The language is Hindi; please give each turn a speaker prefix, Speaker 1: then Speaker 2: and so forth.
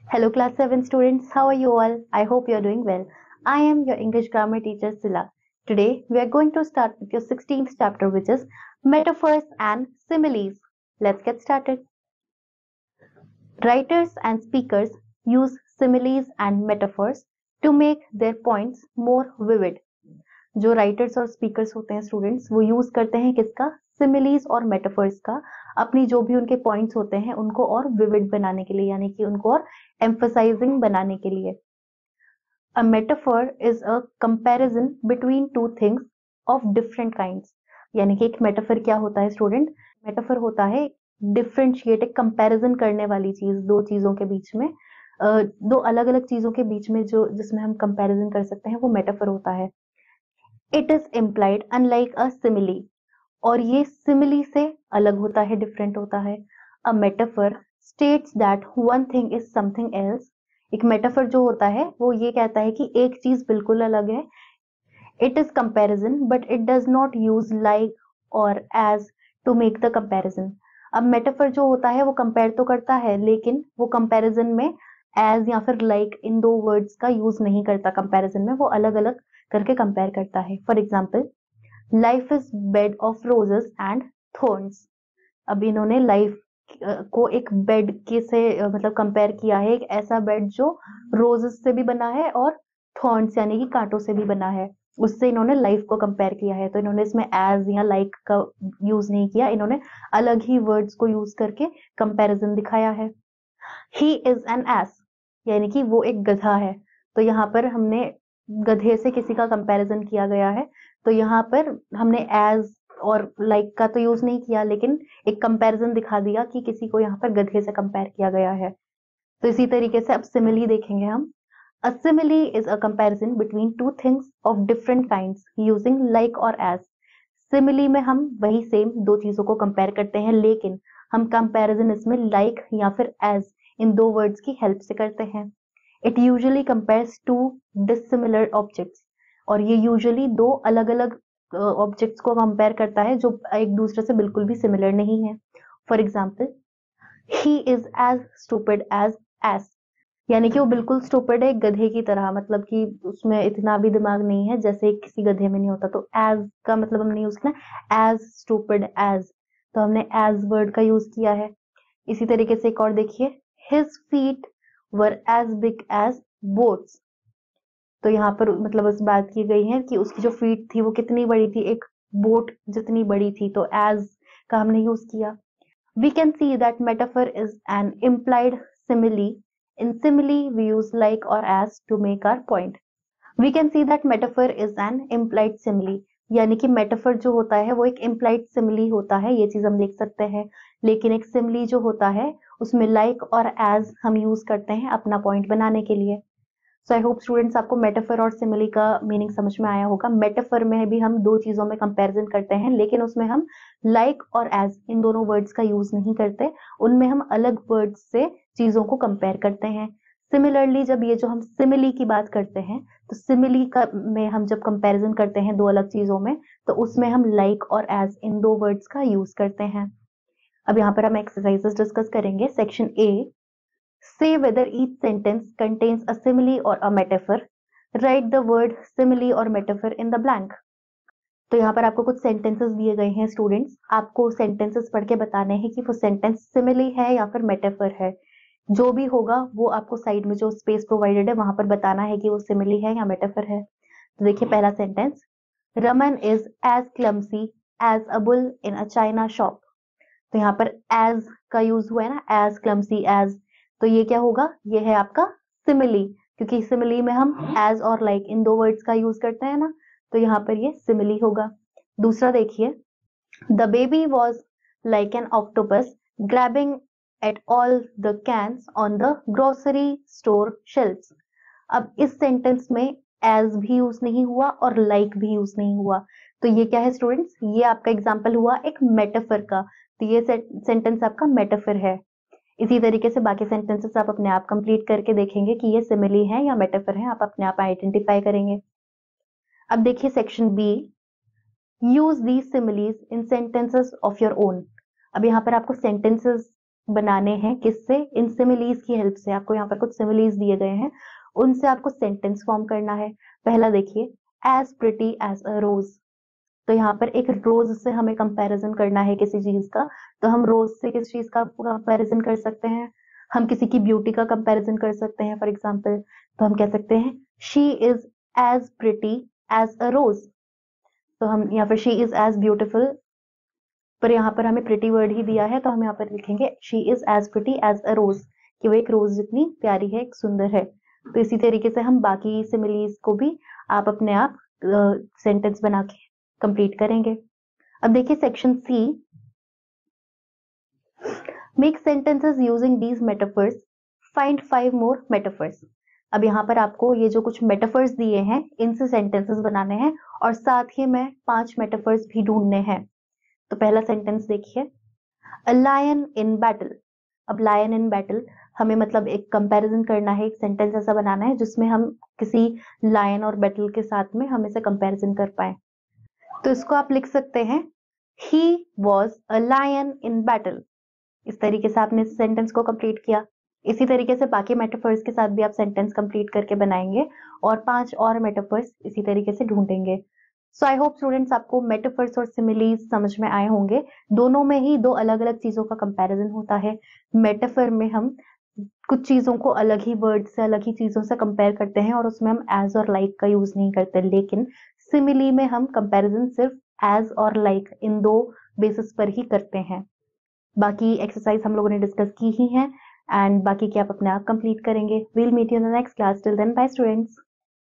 Speaker 1: Hello class 7 students, how are you all? I hope you are doing well. I am your English grammar teacher Sila. Today we are going to start with your 16th chapter, which is metaphors and similes. Let's get started. Writers and speakers use similes and metaphors to make their points more vivid. जो राइटर्स और स्पीकर्स होते हैं स्टूडेंट्स, वो यूज करते हैं किसका? सिमिलीज और मेटाफर्स का, अपनी जो भी उनके पॉइंट्स होते हैं उनको और विविड बनाने के लिए, यानी कि उनको और एम्फसाइजिंग बनाने के लिए. A metaphor is a comparison between two things of different kinds. यानी कि एक मेटाफर क्या होता है स्टूडेंट? मेटाफर होता है डिफरेंशिएट, एक कंपैरिजन करने वाली चीज, दो चीजों के बीच में, दो अलग अलग चीजों के बीच में जो जिसमें हम कंपैरिजन कर सकते हैं वो मेटाफर होता है. It is implied unlike a simile, और ये सिमिली से अलग होता है, डिफरेंट होता है. A metaphor states that one thing is something else. एक मेटाफर जो होता है वो ये कहता है कि एक चीज बिल्कुल अलग है. It is comparison but it does not use like और as to make the comparison. अब मेटाफर जो होता है वो कंपेयर तो करता है, लेकिन वो कंपैरिजन में एज या फिर लाइक इन दो वर्ड्स का यूज नहीं करता. कंपैरिजन में वो अलग अलग करके कंपेयर करता है. For example, life is bed of roses and thorns. अब इन्होंने लाइफ को एक बेड के से मतलब कंपेयर किया है, एक ऐसा बेड जो रोजेस से भी बना है और थॉर्न्स यानी कि कांटों से भी बना है, उससे इन्होंने लाइफ को कंपेयर किया है. तो इन्होंने इसमें एज या लाइक का यूज नहीं किया, इन्होंने अलग ही वर्ड्स को यूज करके कंपैरिजन दिखाया है. ही इज एन एस, यानी कि वो एक गधा है. तो यहाँ पर हमने गधे से किसी का कंपैरिजन किया गया है. तो यहाँ पर हमने एज और लाइक का तो यूज नहीं किया, लेकिन एक कंपैरिजन दिखा दिया कि किसी को यहाँ पर गधे से कंपेयर किया गया है. तो इसी तरीके से अब सिमिली देखेंगे हम. A simile is a comparison between two things of different kinds using like और एज. सिमिली में हम वही सेम दो चीजों को कंपेयर करते हैं, लेकिन हम कंपैरिजन इसमें लाइक या फिर एज इन दो वर्ड्स की हेल्प से करते हैं. It usually compares to dissimilar objects, और ये यूजुअली दो अलग अलग ऑब्जेक्ट्स को कंपेयर करता है जो एक दूसरे से बिल्कुल भी सिमिलर नहीं है. For example, he is as stupid as ass, यानी कि वो बिल्कुल स्टूपिड है गधे की तरह, मतलब कि उसमें इतना भी दिमाग नहीं है जैसे किसी गधे में नहीं होता. तो एज का मतलब हमने यूज किया एज स्टूपिड एज, तो हमने एज वर्ड का यूज किया है. इसी तरीके से एक और देखिए, his feet were as big as boats. तो यहाँ पर मतलब इस बात की गई है कि उसकी जो फीट थी वो कितनी बड़ी थी, एक बोट जितनी बड़ी थी. तो एज का हमने यूज किया. We can see that metaphor is an implied simile. In simile, we use like or as to make our point. We can see that metaphor is an implied simile. यानी कि मेटाफर जो होता है वो एक इम्प्लाइड सिमिली होता है, ये चीज हम देख सकते हैं. लेकिन एक सिमिली जो होता है उसमें लाइक और एज हम यूज करते हैं अपना पॉइंट बनाने के लिए. सो आई होप स्टूडेंट्स आपको मेटाफर और सिमिली का मीनिंग समझ में आया होगा. मेटाफर में भी हम दो चीजों में कंपैरिजन करते हैं, लेकिन उसमें हम लाइक और एज इन दोनों वर्ड्स का यूज नहीं करते, उनमें हम अलग वर्ड्स से चीजों को कंपेयर करते हैं. सिमिलरली जब ये जो हम सिमिली की बात करते हैं, तो सिमिली का में हम जब कंपैरिजन करते हैं दो अलग चीजों में, तो उसमें हम लाइक और एज इन दो वर्ड्स का यूज करते हैं. अब यहाँ पर हम एक्सरसाइजेस डिस्कस करेंगे. Section A, say whether each sentence contains a simile or a metaphor. Write the word simile or metaphor in the blank. तो यहाँ पर आपको कुछ सेंटेंसेस दिए गए हैं स्टूडेंट्स, आपको सेंटेंसेस पढ़ के बताने हैं कि वो सेंटेंस सिमिली है या फिर मेटाफर है. जो भी होगा वो आपको साइड में जो स्पेस प्रोवाइडेड है वहां पर बताना है कि वो सिमिली है या मेटाफर है. तो देखिए पहला sentence, Raman is as clumsy as a bull in a china shop. तो यहाँ पर एज का यूज हुआ है ना, एज क्लमसी एज, तो ये क्या होगा? ये है आपका सिमिली, क्योंकि सिमिली में हम एज और लाइक इन दो वर्ड्स का यूज करते हैं ना, तो यहाँ पर ये सिमिली होगा. दूसरा देखिए, the baby was like an octopus grabbing at all the cans on the grocery store shelves. अब इस सेंटेंस में एज भी यूज नहीं हुआ और लाइक भी यूज नहीं हुआ. तो ये क्या है स्टूडेंट्स? ये आपका एग्जाम्पल हुआ एक मेटाफर का. तो ये सेंटेंस आपका मेटाफर है. इसी तरीके से बाकी सेंटेंसेस आप अपने आप कंप्लीट करके देखेंगे कि ये सिमिली है या मेटाफर है, आप अपने आप आइडेंटिफाई करेंगे. अब देखिए section B, use these similes in sentences of your own. अब यहाँ पर आपको सेंटेंसेस बनाने हैं किससे, इन सिमिलीज की हेल्प से। आपको यहाँ पर कुछ सिमिलीज दिए गए हैं, उनसे आपको सेंटेंस फॉर्म करना है। पहला देखिए, as pretty as a rose. तो यहाँ पर एक रोज से हमें कंपैरिजन करना है किसी चीज का, तो हम रोज से किस चीज का कंपैरिजन कर सकते हैं, हम किसी की ब्यूटी का कंपैरिजन कर सकते हैं। फॉर एग्जाम्पल तो हम कह सकते हैं she is as pretty as a rose. तो हम यहाँ पर शी इज एज ब्यूटिफुल, पर यहाँ पर हमें प्रिटी वर्ड ही दिया है, तो हम यहाँ पर लिखेंगे she is as pretty as a rose, कि वो एक रोज जितनी प्यारी है, एक सुंदर है। तो इसी तरीके से हम बाकी सिमिलीज को भी आप अपने आप सेंटेंस बना के कंप्लीट करेंगे। अब देखिए section C, make sentences using these metaphors, find 5 more metaphors. अब यहाँ पर आपको ये जो कुछ मेटाफर्स दिए हैं इनसे सेंटेंसेस बनाने हैं, और साथ ही में 5 मेटाफर्स भी ढूंढने हैं। तो पहला सेंटेंस देखिए, अ लायन इन बैटल। अब लायन इन बैटल हमें मतलब एक कंपैरिजन करना है, एक सेंटेंस ऐसा बनाना है जिसमें हम किसी लायन और बैटल के साथ में हम इसे कंपैरिजन कर पाए। तो इसको आप लिख सकते हैं, he was a lion in battle. इस तरीके से आपने सेंटेंस को कंप्लीट किया। इसी तरीके से बाकी मेटाफर्स के साथ भी आप सेंटेंस कंप्लीट करके बनाएंगे, और 5 और मेटाफर्स इसी तरीके से ढूंढेंगे। सो आई होप स्टूडेंट्स आपको मेटाफर्स और सिमिलीज समझ में आए होंगे। दोनों में ही 2 अलग अलग चीजों का कंपैरिजन होता है। मेटाफर में हम कुछ चीजों को अलग ही वर्ड से, अलग ही चीजों से कंपेयर करते हैं, और उसमें हम एज और लाइक का यूज नहीं करते। लेकिन सिमिली में हम कंपैरिजन सिर्फ एज और लाइक इन 2 बेसिस पर ही करते हैं। बाकी एक्सरसाइज हम लोगों ने डिस्कस की ही है, एंड बाकी की आप अपने आप कंप्लीट करेंगे। We'll meet you in the next class. Till then bye students.